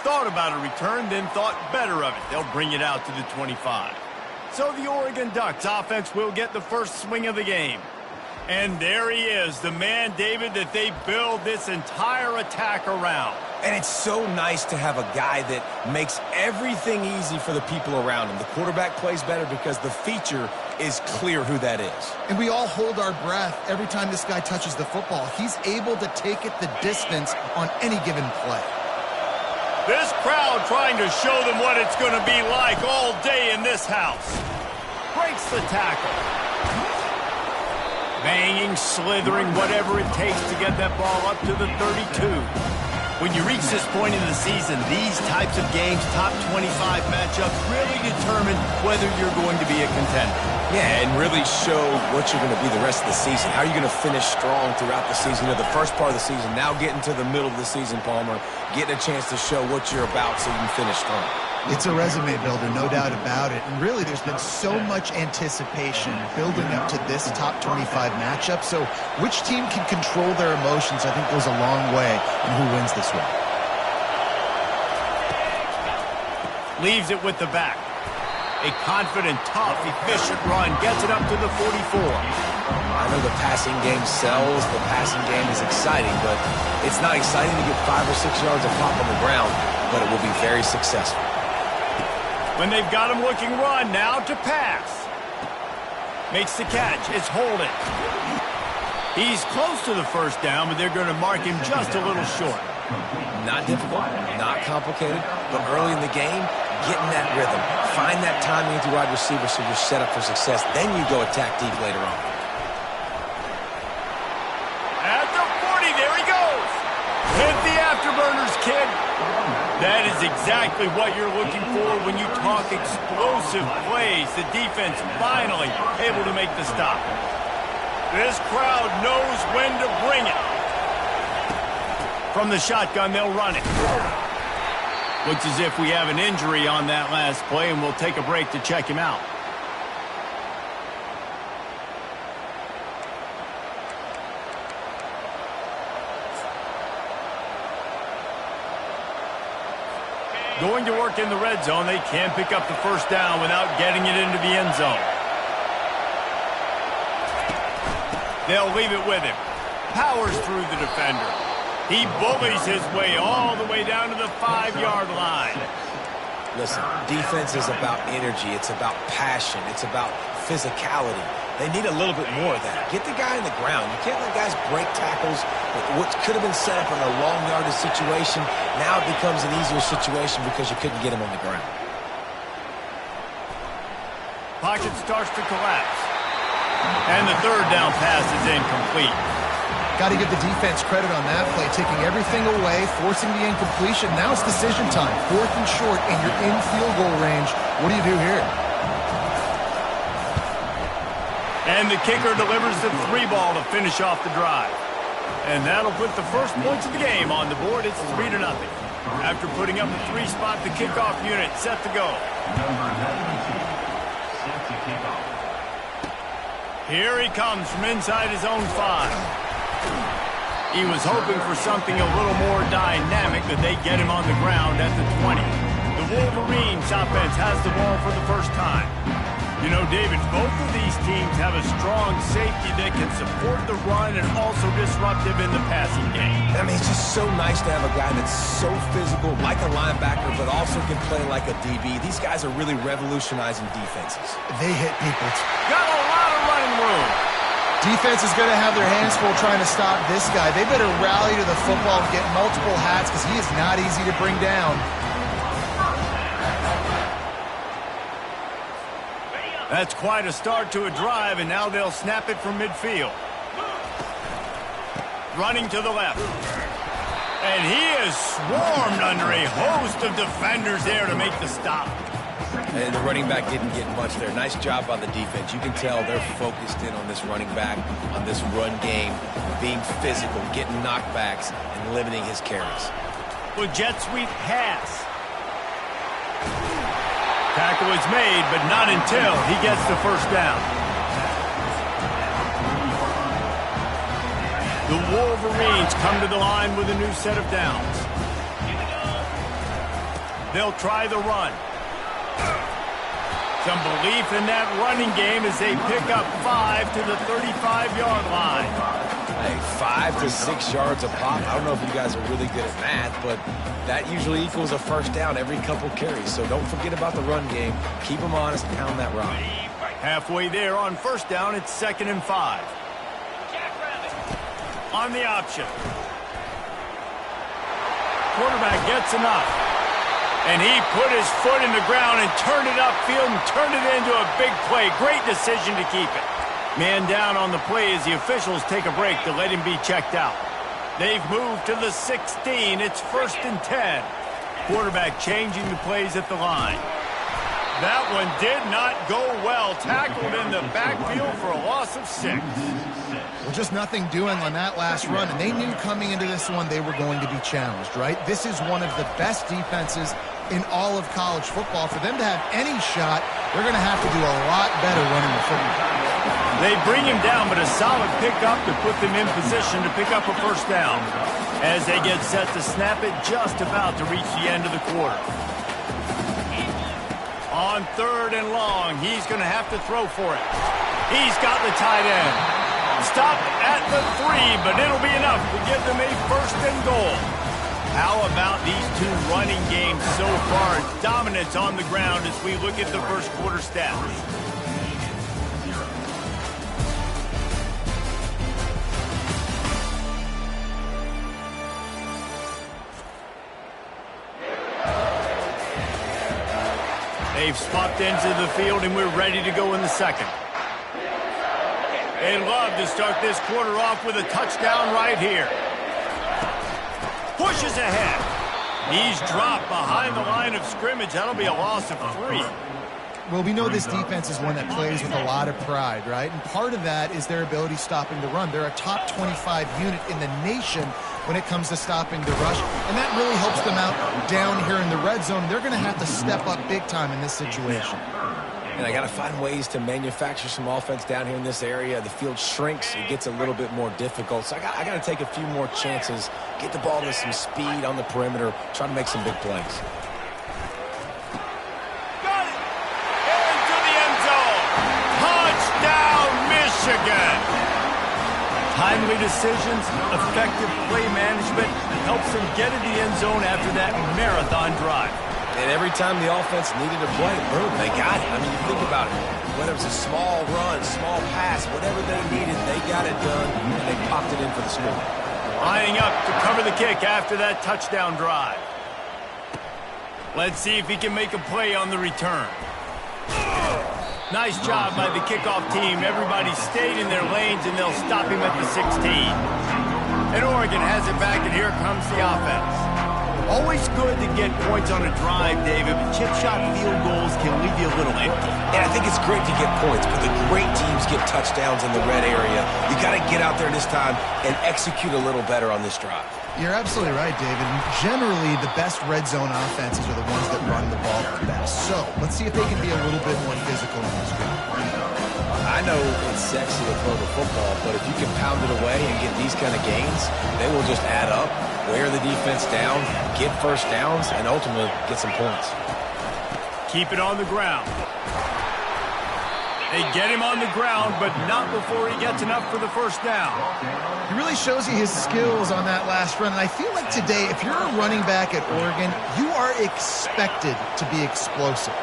thought about a return, then thought better of it. They'll bring it out to the 25. So the Oregon Ducks offense will get the first swing of the game. And there he is, the man, David, that they build this entire attack around. And it's so nice to have a guy that makes everything easy for the people around him. The quarterback plays better because the feature is clear who that is. And we all hold our breath every time this guy touches the football. He's able to take it the distance on any given play. This crowd trying to show them what it's going to be like all day in this house. Breaks the tackle. Banging, slithering, whatever it takes to get that ball up to the 32. When you reach this point in the season, these types of games, top 25 matchups, really determine whether you're going to be a contender. Yeah, and really show what you're going to be the rest of the season. How are you going to finish strong throughout the season, or the first part of the season, now getting to the middle of the season, Palmer, getting a chance to show what you're about so you can finish strong. It's a resume builder, no doubt about it. And really, there's been so much anticipation building up to this top 25 matchup. So which team can control their emotions, I think, goes a long way in who wins this one. Leaves it with the back. A confident, tough, efficient run gets it up to the 44. I know the passing game sells, the passing game is exciting, but it's not exciting to get 5 or 6 yards of pop on the ground, but it will be very successful. When they've got him looking run, now to pass. Makes the catch. It's Holden. He's close to the first down, but they're going to mark him just a little short. Not difficult, not complicated, but early in the game, getting that rhythm. Find that timing with your wide receiver so you're set up for success. Then you go attack deep later on. At the 40, there he goes. Hit the afterburners, kid. That is exactly what you're looking for when you talk explosive plays. The defense finally able to make the stop. This crowd knows when to bring it. From the shotgun, they'll run it. Looks as if we have an injury on that last play, and we'll take a break to check him out. Going to work in the red zone. They can't pick up the first down without getting it into the end zone. They'll leave it with him. Powers through the defender. He bullies his way all the way down to the 5-yard line. Listen, defense is about energy. It's about passion. It's about physicality. They need a little bit more of that. Get the guy on the ground. You can't let guys break tackles. What could have been set up in a long yardage situation, now it becomes an easier situation because you couldn't get him on the ground. Pocket starts to collapse. And the third down pass is incomplete. Got to give the defense credit on that play, taking everything away, forcing the incompletion. Now it's decision time. 4th and short, and you're in field goal range. What do you do here? And the kicker delivers the 3-ball to finish off the drive. And that'll put the first points of the game on the board. It's 3-0. After putting up a 3-spot, the kickoff unit set to go. Here he comes from inside his own 5. He was hoping for something a little more dynamic, but they get him on the ground at the 20. The Wolverines offense has the ball for the first time. You know, David, both of these teams have a strong safety that can support the run and also disruptive in the passing game. I mean, it's just so nice to have a guy that's so physical, like a linebacker, but also can play like a DB. These guys are really revolutionizing defenses. They hit people. Got a lot of running room. Defense is going to have their hands full trying to stop this guy. They better rally to the football and get multiple hats because he is not easy to bring down. That's quite a start to a drive, and now they'll snap it from midfield. Running to the left. And he is swarmed under a host of defenders there to make the stop. And the running back didn't get much there. Nice job by the defense. You can tell they're focused in on this running back, on this run game, being physical, getting knockbacks, and limiting his carries. With jet sweep pass. Tackle is made, but not until he gets the first down. The Wolverines come to the line with a new set of downs. They'll try the run. Some belief in that running game as they pick up 5 to the 35-yard line. Hey, 5 to 6 yards a pop. I don't know if you guys are really good at math, but that usually equals a first down every couple carries. So don't forget about the run game. Keep them honest and pound that rock. Halfway there on first down, it's 2nd and 5. On the option. Quarterback gets enough. And he put his foot in the ground and turned it upfield and turned it into a big play. Great decision to keep it. Man down on the play as the officials take a break to let him be checked out. They've moved to the 16. It's 1st and 10. Quarterback changing the plays at the line. That one did not go well. Tackled in the backfield for a loss of 6. Well, just nothing doing on that last run, and they knew coming into this one they were going to be challenged, right? This is one of the best defenses in all of college football. For them to have any shot, they're going to have to do a lot better running the football. They bring him down, but a solid pickup to put them in position to pick up a first down. As they get set to snap it, just about to reach the end of the quarter. On 3rd and long, he's going to have to throw for it. He's got the tight end. Stop at the 3, but it'll be enough to give them a 1st and goal. How about these two running games so far? Dominance on the ground as we look at the first quarter stats. They've swapped into the field, and we're ready to go in the second. They'd love to start this quarter off with a touchdown right here. Pushes ahead. He's dropped behind the line of scrimmage. That'll be a loss of 3. Well, we know this defense is one that plays with a lot of pride, right? And part of that is their ability stopping the run. They're a top 25 unit in the nation when it comes to stopping the rush, and that really helps them out down here in the red zone. They're going to have to step up big time in this situation. And I got to find ways to manufacture some offense down here in this area. The field shrinks. It gets a little bit more difficult. So I got to take a few more chances, get the ball with some speed on the perimeter, try to make some big plays. Got it! Into the end zone. Touchdown, Michigan! Timely decisions, effective play management helps them get in the end zone after that marathon drive. And every time the offense needed a play, boom, they got it. I mean, you think about it. Whether it was a small run, small pass, whatever they needed, they got it done, and they popped it in for the score. Lining up to cover the kick after that touchdown drive. Let's see if he can make a play on the return. Nice job by the kickoff team. Everybody stayed in their lanes, and they'll stop him at the 16. And Oregon has it back, and here comes the offense. Always good to get points on a drive, David, but chip shot field goals can leave you a little empty. Yeah, I think it's great to get points, but the great teams get touchdowns in the red area. You got to get out there this time and execute a little better on this drive. You're absolutely right, David. Generally, the best red zone offenses are the ones that run the ball the best. So let's see if they can be a little bit more physical in this game. I know it's sexy to throw the football, but if you can pound it away and get these kind of gains, they will just add up, wear the defense down, get first downs, and ultimately get some points. Keep it on the ground. They get him on the ground, but not before he gets enough for the first down. He really shows you his skills on that last run, and I feel like today, if you're a running back at Oregon, you are expected to be explosive.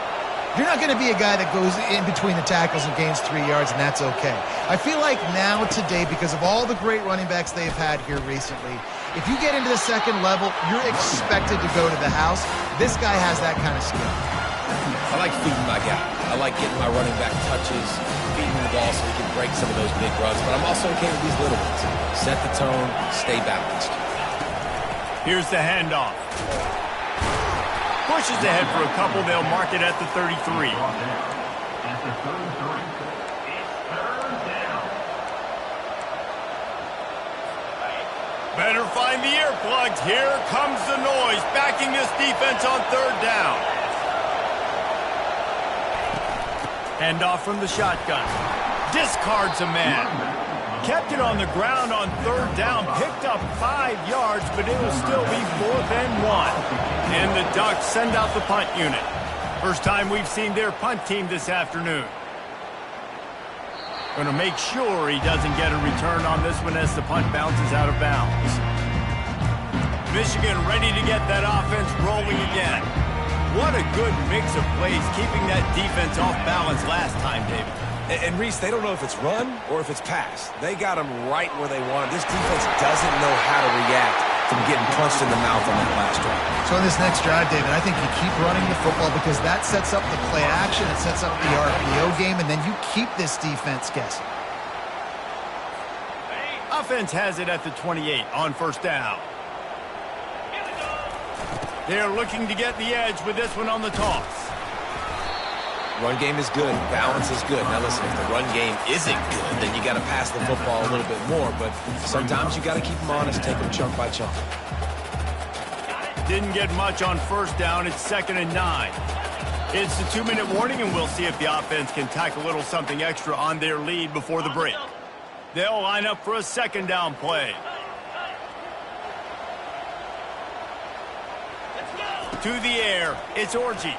You're not going to be a guy that goes in between the tackles and gains 3 yards, and that's okay. I feel like now, today, because of all the great running backs they've had here recently, if you get into the second level, you're expected to go to the house. This guy has that kind of skill. I like feeding my guy. I like getting my running back touches, feeding the ball so he can break some of those big runs, but I'm also okay with these little ones. Set the tone, stay balanced. Here's the handoff. Pushes ahead for a couple. They'll mark it at the 33. Better find the earplugs. Here comes the noise, backing this defense on 3rd down. Handoff from the shotgun. Discards a man. Kept it on the ground on third down, picked up 5 yards, but it will still be 4th and 1. And the Ducks send out the punt unit. First time we've seen their punt team this afternoon. Going to make sure he doesn't get a return on this one as the punt bounces out of bounds. Michigan ready to get that offense rolling again. What a good mix of plays, keeping that defense off balance last time, David. And Reese, they don't know if it's run or if it's pass. They got them right where they want them. This defense doesn't know how to react from getting punched in the mouth on that last drive. So in this next drive, David, I think you keep running the football because that sets up the play action, it sets up the RPO game, and then you keep this defense guessing. Offense has it at the 28 on first down. They're looking to get the edge with this one on the toss. Run game is good. Balance is good. Now listen, if the run game isn't good, then you got to pass the football a little bit more. But sometimes you got to keep them honest, take them chunk by chunk. Didn't get much on first down. It's 2nd and 9. It's the 2-minute warning, and we'll see if the offense can tack a little something extra on their lead before the break. They'll line up for a 2nd down play. To the air, it's Orji.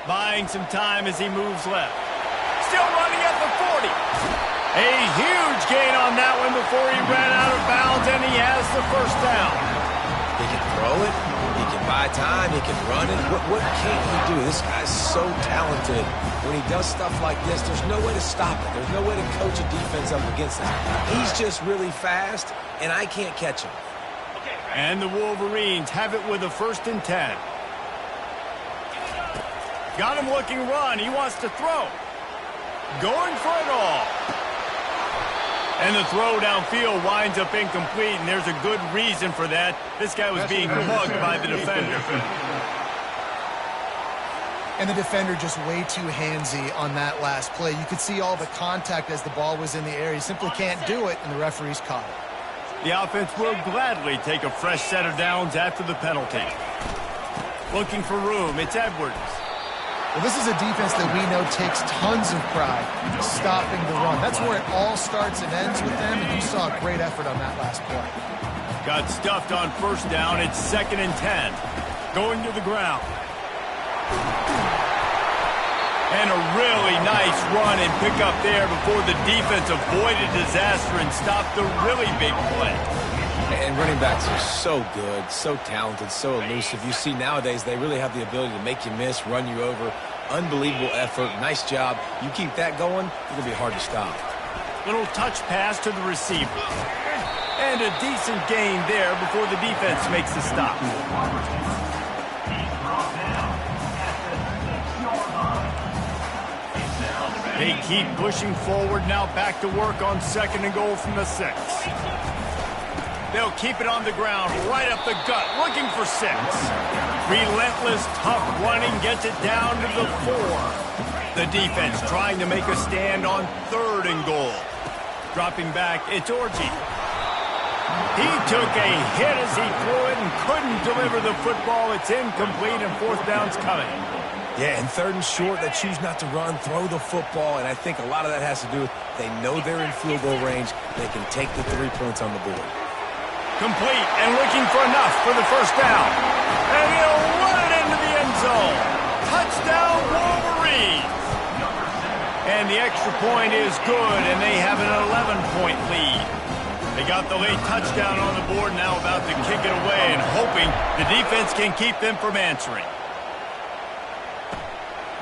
Buying some time as he moves left. Still running at the 40. A huge gain on that one before he ran out of bounds, and he has the first down. He can throw it. He can buy time. He can run it. What can't he do? This guy's so talented. When he does stuff like this, there's no way to stop it. There's no way to coach a defense up against him. He's just really fast, and I can't catch him. And the Wolverines have it with a 1st and 10. Got him looking run. He wants to throw. Going for it all. And the throw downfield winds up incomplete, and there's a good reason for that. This guy was being mugged by the defender. And the defender just way too handsy on that last play. You could see all the contact as the ball was in the air. He simply can't do it, and the referee's caught it. The offense will gladly take a fresh set of downs after the penalty. Looking for room. It's Edwards. Well, this is a defense that we know takes tons of pride stopping the run. That's where it all starts and ends with them, and you saw a great effort on that last play. Got stuffed on first down. It's 2nd and 10. Going to the ground. And a really nice run and pick up there before the defense avoided disaster and stopped the really big play. And running backs are so good, so talented, so elusive. You see nowadays they really have the ability to make you miss, run you over. Unbelievable effort. Nice job. You keep that going, it's going to be hard to stop. Little touch pass to the receiver. And a decent gain there before the defense makes the stop. They keep pushing forward now, back to work on 2nd and goal from the 6. They'll keep it on the ground, right up the gut, looking for 6. Relentless, tough running gets it down to the 4. The defense trying to make a stand on 3rd and goal. Dropping back, it's Orji. He took a hit as he threw it and couldn't deliver the football. It's incomplete, and 4th down's coming. Yeah, and 3rd and short, they choose not to run, throw the football, and I think a lot of that has to do with they know they're in field goal range. They can take the 3 points on the board. Complete and looking for enough for the first down. And he'll run it into the end zone. Touchdown, Wolverines. And the extra point is good, and they have an 11-point lead. They got the late touchdown on the board, now about to kick it away and hoping the defense can keep them from answering.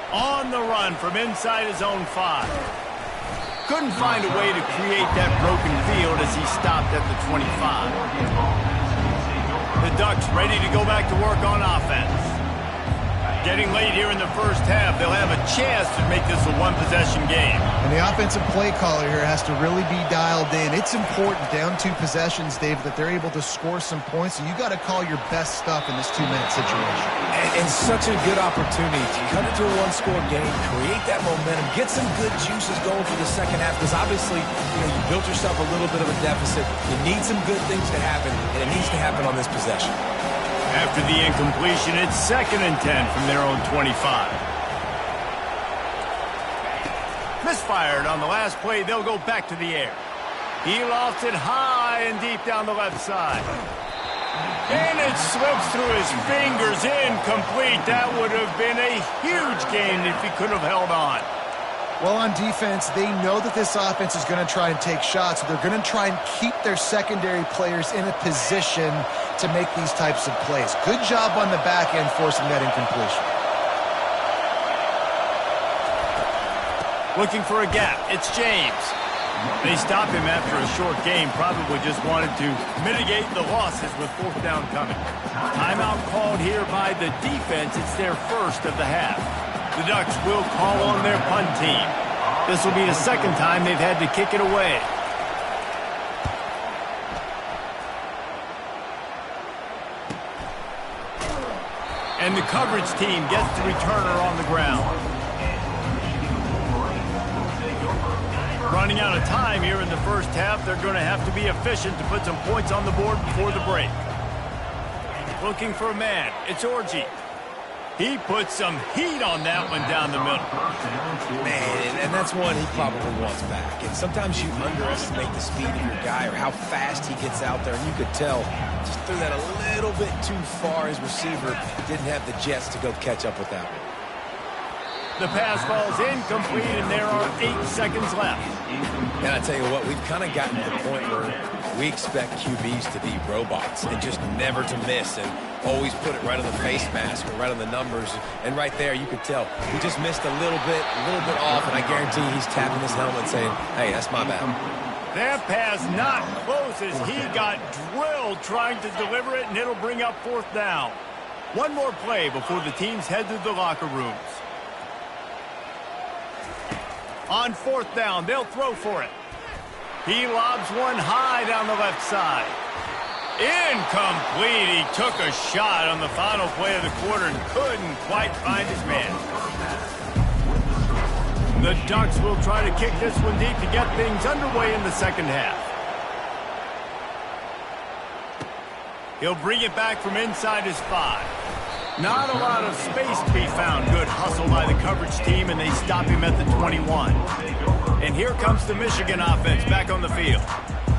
On the run from inside his own 5. Couldn't find a way to create that broken field as he stopped at the 25. The Ducks ready to go back to work on offense. Getting late here in the first half, they'll have a chance to make this a one-possession game. And the offensive play caller here has to really be dialed in. It's important down 2 possessions, Dave, that they're able to score some points. So you got to call your best stuff in this 2-minute situation. And such a good opportunity to cut it to a 1-score game, create that momentum, get some good juices going for the second half. Because obviously, you built yourself a little bit of a deficit. You need some good things to happen, and it needs to happen on this possession. After the incompletion, it's 2nd and 10 from their own 25. Misfired on the last play. They'll go back to the air. He lofts it high and deep down the left side. And it slips through his fingers, incomplete. That would have been a huge gain if he could have held on. Well, on defense, they know that this offense is going to try and take shots. So they're going to try and keep their secondary players in a position to make these types of plays. Good job on the back end forcing that incompletion. Looking for a gap. It's James. They stop him after a short game. Probably just wanted to mitigate the losses with fourth down coming. Timeout called here by the defense. It's their first of the half. The Ducks will call on their punt team. This will be the second time they've had to kick it away. And the coverage team gets the returner on the ground. Running out of time here in the first half. They're going to have to be efficient to put some points on the board before the break. Looking for a man. It's Orji. He put some heat on that one down the middle. Man, and that's one he probably wants back. And sometimes you underestimate the speed of your guy or how fast he gets out there. And you could tell just threw that a little bit too far. His receiver didn't have the jets to go catch up with that one. The pass falls incomplete, and there are 8 seconds left. And I tell you what, we've kind of gotten to the point where we expect QBs to be robots and just never to miss and always put it right on the face mask or right on the numbers. And right there, you could tell we just missed a little bit off, and I guarantee he's tapping his helmet saying, hey, that's my bad. That pass not close as he got drilled trying to deliver it, and it'll bring up fourth down. One more play before the teams head to the locker rooms. On fourth down, they'll throw for it. He lobs one high down the left side. Incomplete. He took a shot on the final play of the quarter and couldn't quite find his man. The Ducks will try to kick this one deep to get things underway in the second half. He'll bring it back from inside his 5. Not a lot of space to be found. Good hustle by the coverage team, and they stop him at the 21. And here comes the Michigan offense back on the field.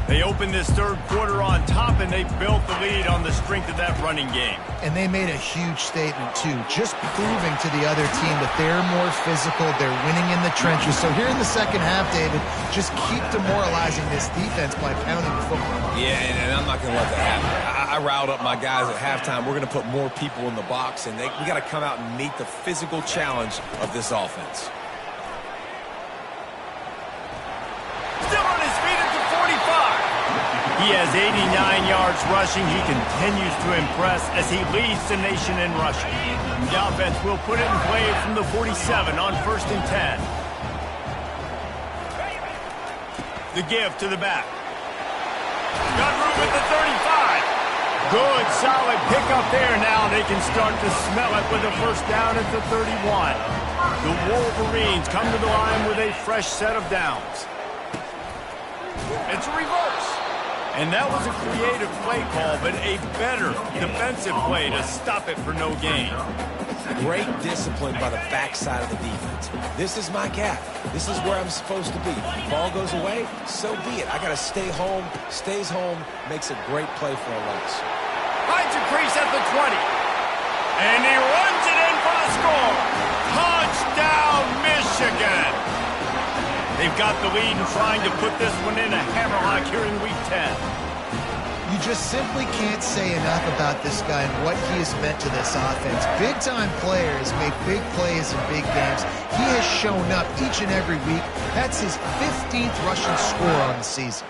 They opened this third quarter on top, and they built the lead on the strength of that running game. And they made a huge statement, too, just proving to the other team that they're more physical, they're winning in the trenches. So here in the second half, David, just keep demoralizing this defense by pounding the football. Yeah, and I'm not going to let that happen. I riled up my guys at halftime. We're going to put more people in the box, and we got to come out and meet the physical challenge of this offense. Still on his feet at the 45. He has 89 yards rushing. He continues to impress as he leads the nation in rushing. The offense will put it in play from the 47 on 1st and 10. The give to the back. Got room at the 35. Good, solid pickup there. Now they can start to smell it with a first down at the 31. The Wolverines come to the line with a fresh set of downs. It's a reverse. And that was a creative play call, but a better defensive play to stop it for no gain. Great discipline by the backside of the defense. This is my gap. This is where I'm supposed to be. Ball goes away, so be it. I got to stay home. Stays home, makes a great play for a loss. Finds a crease at the 20. And he runs it in for the score. Touchdown, Michigan. They've got the lead and trying to put this one in a hammerlock here in Week 10. You just simply can't say enough about this guy and what he has meant to this offense. Big-time players make big plays in big games. He has shown up each and every week. That's his 15th rushing score on the season.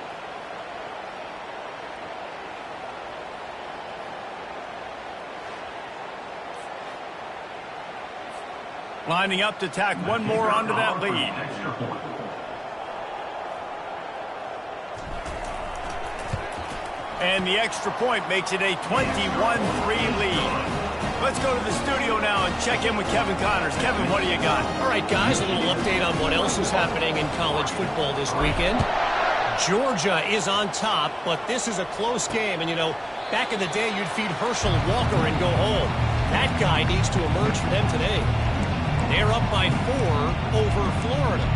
Lining up to tack one more onto that lead. And the extra point makes it a 21-3 lead. Let's go to the studio now and check in with Kevin Connors. Kevin, what do you got? All right, guys, a little update on what else is happening in college football this weekend. Georgia is on top, but this is a close game. And, you know, back in the day, you'd feed Herschel Walker and go home. That guy needs to emerge for them today. They're up by 4 over Florida.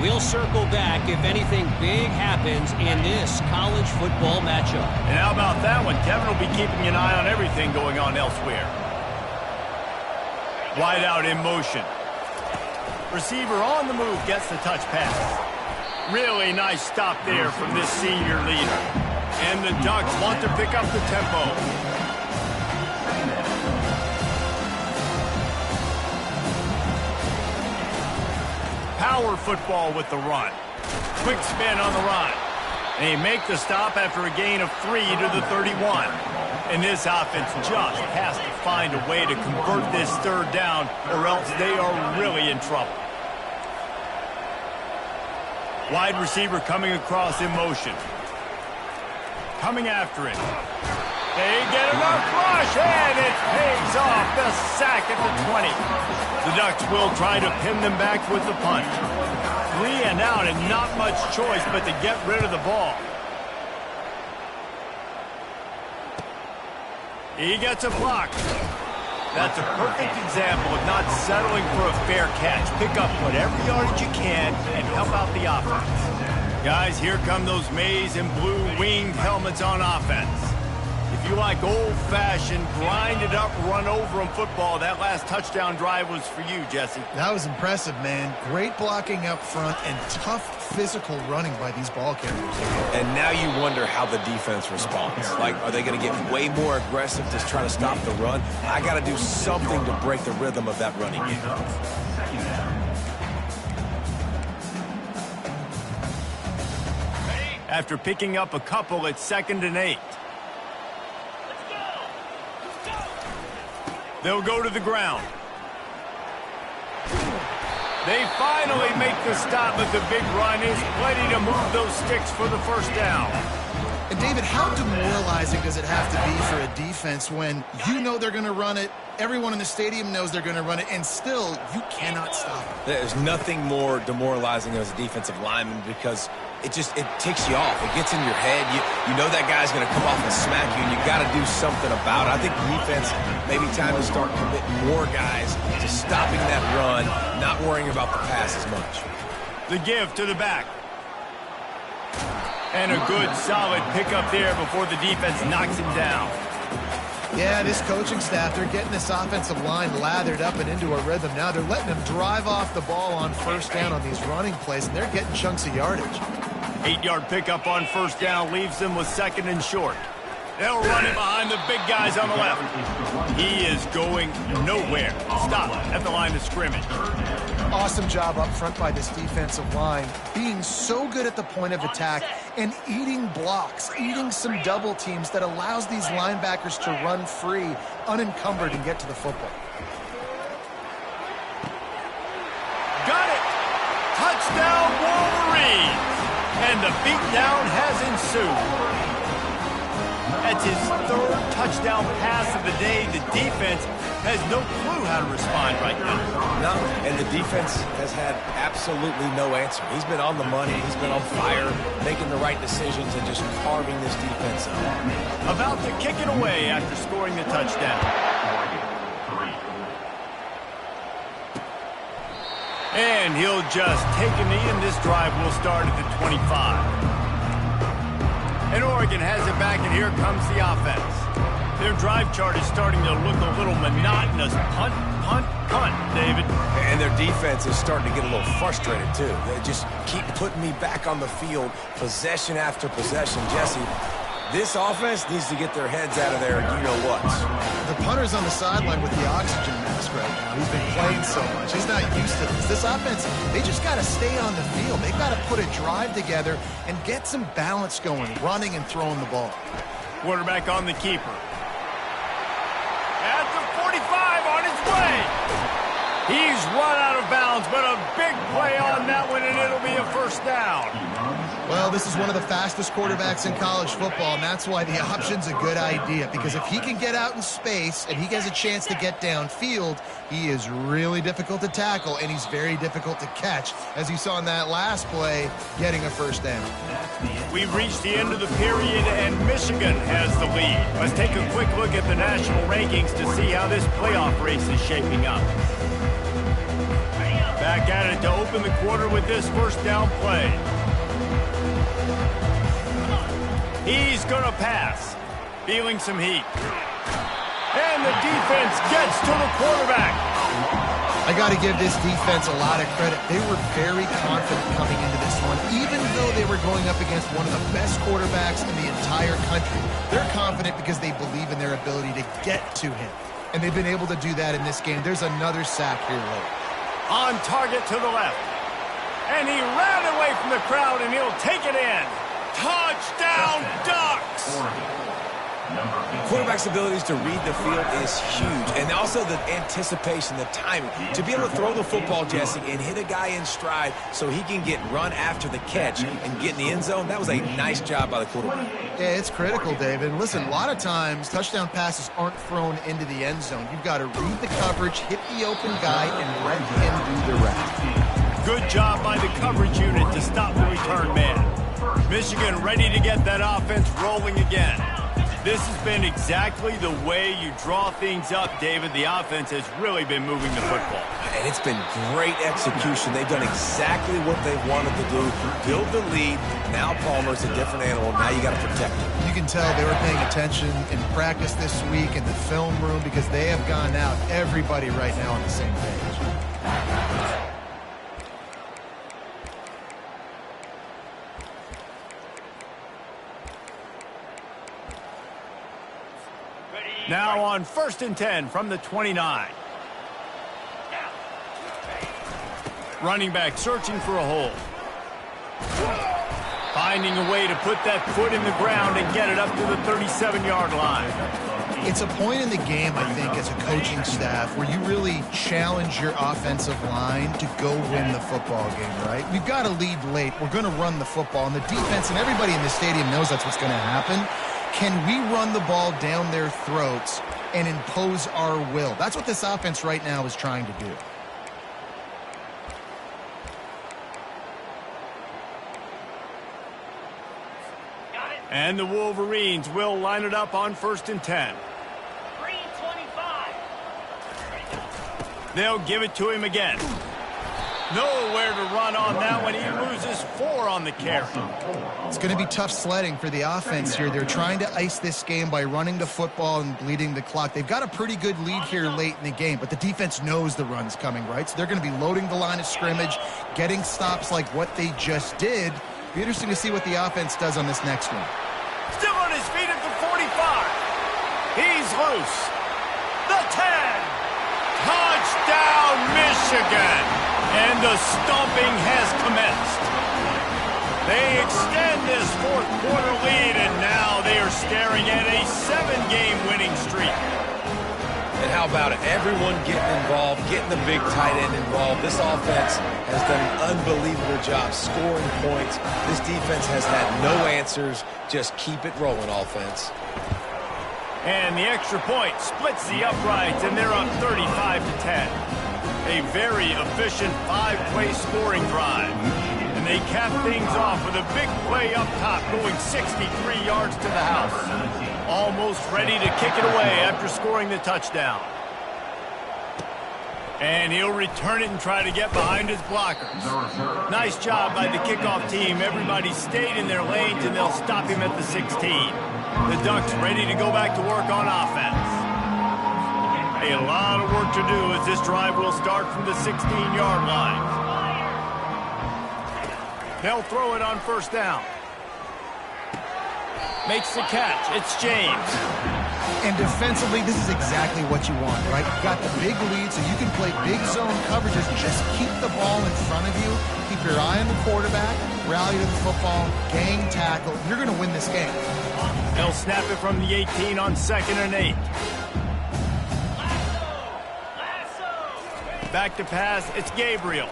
We'll circle back if anything big happens in this college football matchup. And how about that one? Kevin will be keeping an eye on everything going on elsewhere. Wide out in motion. Receiver on the move gets the touch pass. Really nice stop there from this senior leader. And the Ducks want to pick up the tempo. Power football with the run. Quick spin on the run. And they make the stop after a gain of 3 to the 31. And this offense just has to find a way to convert this third down, or else they are really in trouble. Wide receiver coming across in motion. Coming after it. They get enough rush, and it pays off. The sack at the 20. The Ducks will try to pin them back with the punt. 3 and out, and not much choice but to get rid of the ball. He gets a block. That's a perfect example of not settling for a fair catch. Pick up whatever yardage you can and help out the offense. Guys, here come those maize and blue winged helmets on offense. If you like old-fashioned, grind-it-up, run-over-'em football, that last touchdown drive was for you, Jesse. That was impressive, man. Great blocking up front and tough physical running by these ball carriers. And now you wonder how the defense responds. Like, are they going to get way more aggressive to try to stop the run? I got to do something to break the rhythm of that running game. After picking up a couple, it's 2nd and 8. They'll go to the ground. They finally make the stop, but the big run is plenty to move those sticks for the first down. And David, how demoralizing does it have to be for a defense when you know they're going to run it, everyone in the stadium knows they're going to run it, and still you cannot stop it? There's nothing more demoralizing as a defensive lineman because it ticks you off. It gets in your head. You know that guy's going to come off and smack you, and you got to do something about it. I think defense, maybe time to start committing more guys to stopping that run, not worrying about the pass as much. The give to the back. And a good, solid pickup there before the defense knocks him down. Yeah, this coaching staff, they're getting this offensive line lathered up and into a rhythm. Now they're letting them drive off the ball on first down on these running plays, and they're getting chunks of yardage. 8-yard pickup on first down leaves them with 2nd and short. They'll run it behind the big guys on the left. He is going nowhere. Stop at the line of scrimmage. Awesome job up front by this defensive line, being so good at the point of attack and eating blocks, eating some double teams that allows these linebackers to run free, unencumbered, and get to the football. Got it! Touchdown Wolverines! And the beatdown has ensued. That's his 3rd touchdown pass of the day. The defense has no clue how to respond right now. No, and the defense has had absolutely no answer. He's been on the money. He's been on fire, making the right decisions and just carving this defense up. About to kick it away after scoring the touchdown. And he'll just take a knee, and this drive will start at the 25. And Oregon has it back, and here comes the offense. Their drive chart is starting to look a little monotonous. Punt, punt, punt, David. And their defense is starting to get a little frustrated, too. They just keep putting me back on the field, possession after possession. Jesse, this offense needs to get their heads out of there, you know what. The punter's on the sideline with the oxygen mask right now. He's been playing so much. He's not used to this. This offense, they just got to stay on the field. They've got to put a drive together and get some balance going, running and throwing the ball. Quarterback on the keeper. At the 45 on his way. He's run out of bounds, but a big play on that one, and it'll be a first down. Well, this is one of the fastest quarterbacks in college football, and that's why the option's a good idea, because if he can get out in space and he has a chance to get downfield, he is really difficult to tackle, and he's very difficult to catch, as you saw in that last play, getting a first down. We've reached the end of the period, and Michigan has the lead. Let's take a quick look at the national rankings to see how this playoff race is shaping up. Back back at it to open the quarter with this first down play. He's going to pass. Feeling some heat. And the defense gets to the quarterback. I got to give this defense a lot of credit. They were very confident coming into this one, even though they were going up against one of the best quarterbacks in the entire country. They're confident because they believe in their ability to get to him, and they've been able to do that in this game. There's another sack here late. On target to the left. And he ran away from the crowd, and he'll take it in. Touchdown, Ducks! Quarterback's abilities to read the field is huge, and also the anticipation, the timing. To be able to throw the football, Jesse, and hit a guy in stride so he can get run after the catch and get in the end zone, that was a nice job by the quarterback. Yeah, it's critical, David. Listen, a lot of times touchdown passes aren't thrown into the end zone. You've got to read the coverage, hit the open guy, and let him do the rest. Good job by the coverage unit to stop the return man. Michigan ready to get that offense rolling again. This has been exactly the way you draw things up, David. The offense has really been moving the football. And it's been great execution. They've done exactly what they wanted to do. Build the lead. Now Palmer's a different animal. Now you got to protect him. You can tell they were paying attention in practice this week in the film room because they have gone out, everybody right now on the same page. Now on 1st and 10 from the 29. Running back searching for a hole. Finding a way to put that foot in the ground and get it up to the 37-yard line. It's a point in the game, I think, as a coaching staff where you really challenge your offensive line to go win the football game, right? We've got to lead late. We're going to run the football. And the defense and everybody in the stadium knows that's what's going to happen. Can we run the ball down their throats and impose our will? That's what this offense right now is trying to do. And the Wolverines will line it up on 1st and 10. 325. They'll give it to him again. Nowhere to run on that one. He loses 4 on the carry. It's going to be tough sledding for the offense here. They're trying to ice this game by running the football and bleeding the clock. They've got a pretty good lead here late in the game, but the defense knows the run's coming, right? So they're going to be loading the line of scrimmage, getting stops like what they just did. Be interesting to see what the offense does on this next one. Still on his feet at the 45. He's loose. The 10. Touchdown, Michigan. And the stomping has commenced. They extend this 4th quarter lead, and now they are staring at a 7-game winning streak. And how about it? Everyone getting involved, getting the big tight end involved. This offense has done an unbelievable job scoring points. This defense has had no answers. Just keep it rolling, offense. And the extra point splits the uprights, and they're up 35-10. A very efficient 5-play scoring drive. And they cap things off with a big play up top, going 63 yards to the house. Almost ready to kick it away after scoring the touchdown. And he'll return it and try to get behind his blockers. Nice job by the kickoff team. Everybody stayed in their lanes, and they'll stop him at the 16. The Ducks ready to go back to work on offense. A lot of work to do as this drive will start from the 16-yard line. They'll throw it on 1st down. Makes the catch. It's James. And defensively, this is exactly what you want, right? You've got the big lead, so you can play big zone coverages. Just keep the ball in front of you. Keep your eye on the quarterback. Rally to the football. Gang tackle. You're going to win this game. They'll snap it from the 18 on 2nd and 8. Back to pass, it's Gabriel.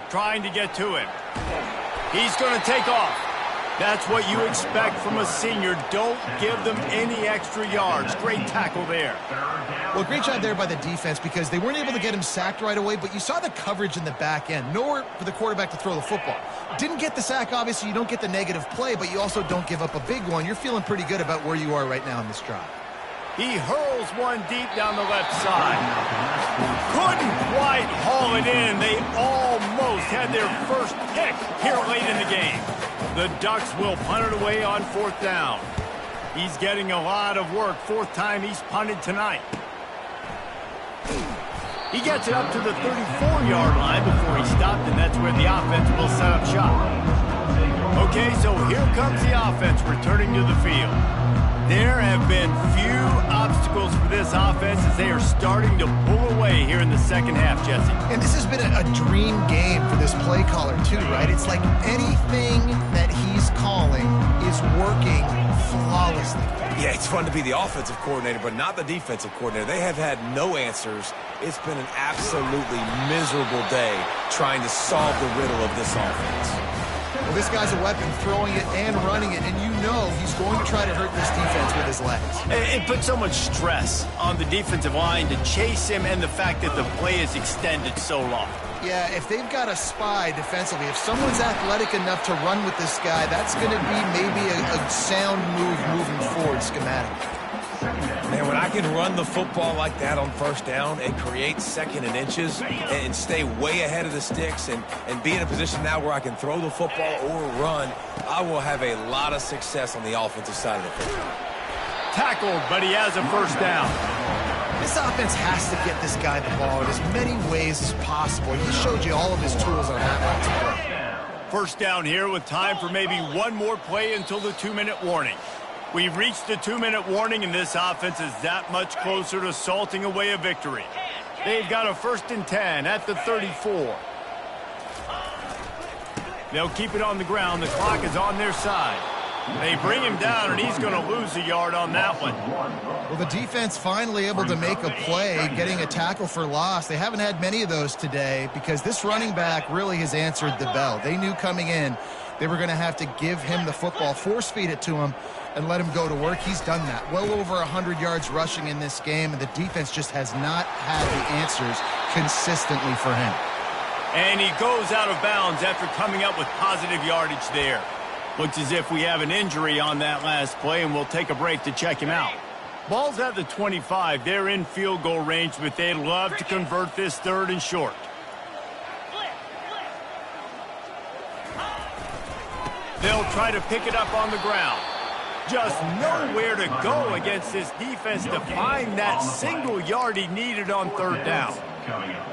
Trying to get to him. He's going to take off. That's what you expect from a senior. Don't give them any extra yards. Great tackle there. Well, great job there by the defense because they weren't able to get him sacked right away, but you saw the coverage in the back end. Nowhere for the quarterback to throw the football. Didn't get the sack, obviously. You don't get the negative play, but you also don't give up a big one. You're feeling pretty good about where you are right now in this drive. He hurls one deep down the left side. Couldn't quite haul it in. They almost had their first pick here late in the game. The Ducks will punt it away on 4th down. He's getting a lot of work. 4th time he's punted tonight. He gets it up to the 34-yard line before he stopped, and that's where the offense will set up shop. Okay, so here comes the offense returning to the field. There have been few obstacles for this offense as they are starting to pull away here in the second half, Jesse. And this has been a dream game for this play caller, too, right? It's like anything that he's calling is working flawlessly. Yeah, it's fun to be the offensive coordinator, but not the defensive coordinator. They have had no answers. It's been an absolutely miserable day trying to solve the riddle of this offense. Well, this guy's a weapon, throwing it and running it, and you know he's going to try to hurt this defense with his legs. It puts so much stress on the defensive line to chase him and the fact that the play is extended so long. Yeah, if they've got a spy defensively, if someone's athletic enough to run with this guy, that's going to be maybe a sound move moving forward schematically. Man, when I can run the football like that on 1st down and create 2nd and inches and stay way ahead of the sticks and be in a position now where I can throw the football or run, I will have a lot of success on the offensive side of the football. Tackled, but he has a 1st down. This offense has to get this guy the ball in as many ways as possible. He showed you all of his tools on that last play. 1st down here with time for maybe one more play until the 2-minute warning. We've reached the 2-minute warning, and this offense is that much closer to salting away a victory. They've got a 1st and 10 at the 34. They'll keep it on the ground. The clock is on their side. They bring him down, and he's going to lose a yard on that one. Well, the defense finally able to make a play, getting a tackle for loss. They haven't had many of those today because this running back really has answered the bell. They knew coming in they were going to have to give him the football, force feed it to him, and let him go to work. He's done that. Well over 100 yards rushing in this game, and the defense just has not had the answers consistently for him. And he goes out of bounds after coming up with positive yardage there. Looks as if we have an injury on that last play, and we'll take a break to check him out. Ball's at the 25. They're in field goal range, but they'd love to convert this 3rd and short. They'll try to pick it up on the ground. Just nowhere to go against this defense to find that single yard he needed on 3rd down.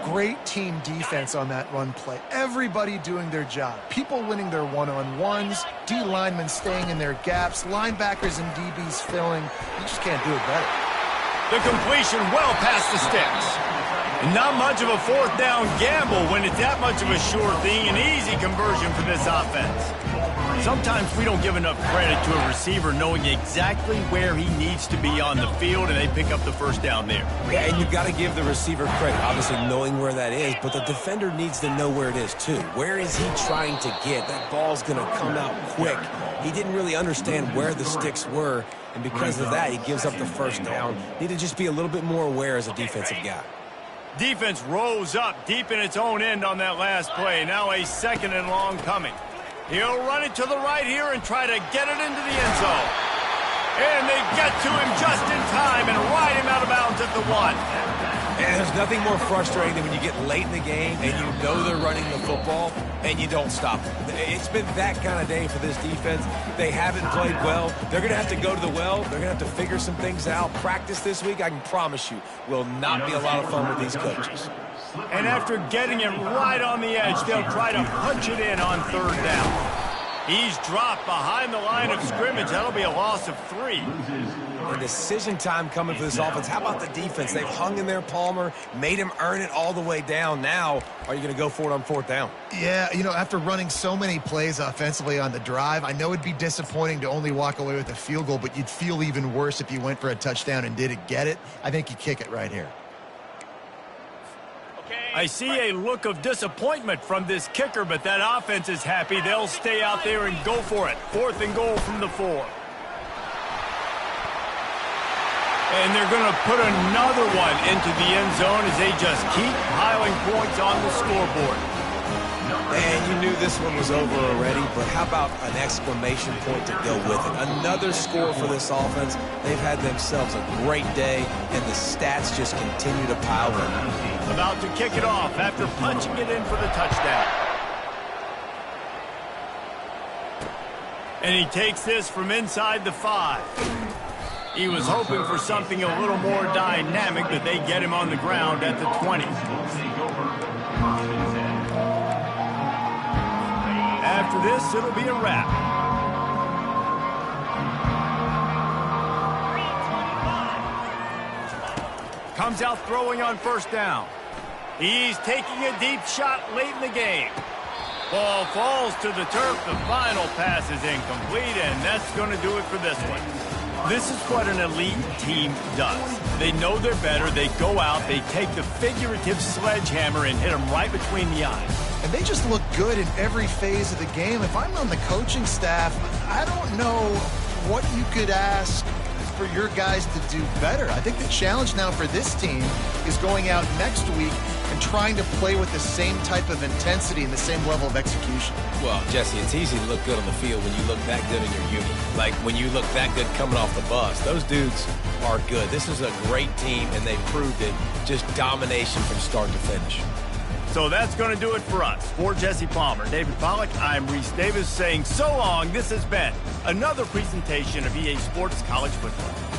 Great team defense on that run play. Everybody doing their job. People winning their one-on-ones, D linemen staying in their gaps, linebackers and DBs filling. You just can't do it better. The completion well past the sticks. Not much of a 4th down gamble when it's that much of a sure thing, an easy conversion for this offense. Sometimes we don't give enough credit to a receiver knowing exactly where he needs to be on the field, and they pick up the 1st down there. Yeah, and you've got to give the receiver credit, obviously knowing where that is, but the defender needs to know where it is too. Where is he trying to get? That ball's going to come out quick. He didn't really understand where the sticks were, and because of that, he gives up the 1st down. Need to just be a little bit more aware as a defensive guy. Defense rose up deep in its own end on that last play. Now a 2nd and long coming. He'll run it to the right here and try to get it into the end zone. And they get to him just in time and ride him out of bounds at the 1. And there's nothing more frustrating than when you get late in the game and you know they're running the football and you don't stop them. It's been that kind of day for this defense. They haven't played well. They're going to have to go to the well. They're going to have to figure some things out. Practice this week, I can promise you, will not be a lot of fun with these coaches. And after getting it right on the edge, they'll try to punch it in on 3rd down. He's dropped behind the line of scrimmage. That'll be a loss of 3. And decision time coming for this offense. How about the defense? They've hung in there, Palmer, made him earn it all the way down. Now, are you going to go for it on 4th down? Yeah, you know, after running so many plays offensively on the drive, I know it'd be disappointing to only walk away with a field goal, but you'd feel even worse if you went for a touchdown and didn't get it. I think you kick it right here. I see a look of disappointment from this kicker, but that offense is happy. They'll stay out there and go for it. 4th and goal from the 4. And they're going to put another one into the end zone as they just keep piling points on the scoreboard. And you knew this one was over already, but how about an exclamation point to go with it? Another score for this offense. They've had themselves a great day, and the stats just continue to pile up. About to kick it off after punching it in for the touchdown. And he takes this from inside the 5. He was hoping for something a little more dynamic, but they get him on the ground at the 20. After this, it'll be a wrap. Comes out throwing on first down. He's taking a deep shot late in the game. Ball falls to the turf. The final pass is incomplete, and that's going to do it for this one. This is what an elite team does. They know they're better. They go out. They take the figurative sledgehammer and hit them right between the eyes. And they just look good in every phase of the game. If I'm on the coaching staff, I don't know what you could ask for your guys to do better. I think the challenge now for this team is going out next week and trying to play with the same type of intensity and the same level of execution. Well, Jesse, it's easy to look good on the field when you look that good in your uni. Like when you look that good coming off the bus. Those dudes are good. This is a great team, and they proved it. Just domination from start to finish. So that's going to do it for us. For Jesse Palmer, David Pollack, I'm Reese Davis saying so long. This has been another presentation of EA Sports College Football.